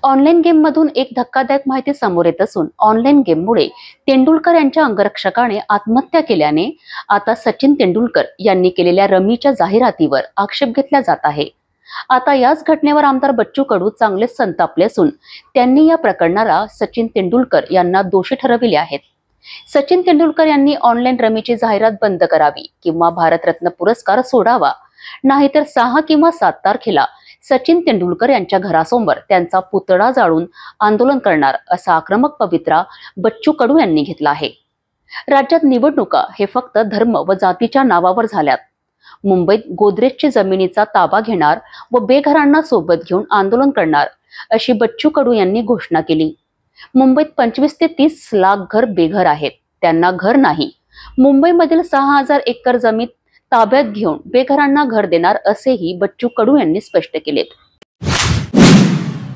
Online गेममधून एक धक्कादायक माहिती समोर येत असून ऑनलाईन गेममुळे तेंडुलकर यांच्या अंगरक्षकाने आत्महत्या केल्याने आता सचिन तेंडुलकर यांनी केलेल्या रमीच्या जाहिरातीवर आक्षेप घेतला जात आहे। आता याच घटनेवर आमदार बच्चू कडू चांगलेच संतापले असून त्यांनी या प्रकरणाला सचिन तेंडुलकर यांना दोषी ठरविले आहेत। सचिन तेंडुलकर यांनी ऑनलाईन रमीची जाहिरात बंद करावी किंवा भारतरत्न पुरस्कार सोडावा, नाहीतर 6 किंवा 7 तारखेला सचिन तेंडुलकर यांच्या घरासमोर त्यांचा पुतळा जाळून आंदोलन करणार असा आक्रमक पवित्रा बच्चू कडू यांनी घेतला आहे। राज्यात निवडणुका हे फक्त धर्म व जातीच्या नावावर झाल्यात। मुंबईत गोदरेजची जमिनीचा ताबा घेणार व बेघरांना सोबत घेऊन आंदोलन करणार अशी बच्चू कडू यांनी घोषणा केली। मुंबईत 25 ते 30 लाख घर बेघर आहेत, त्यांना घर नाही। मुंबईमधील 6000 एकर जमीन ताब्यात घेऊन बेघरांना घर देणार असेही बच्चू कडू यांनी स्पष्ट केलेत।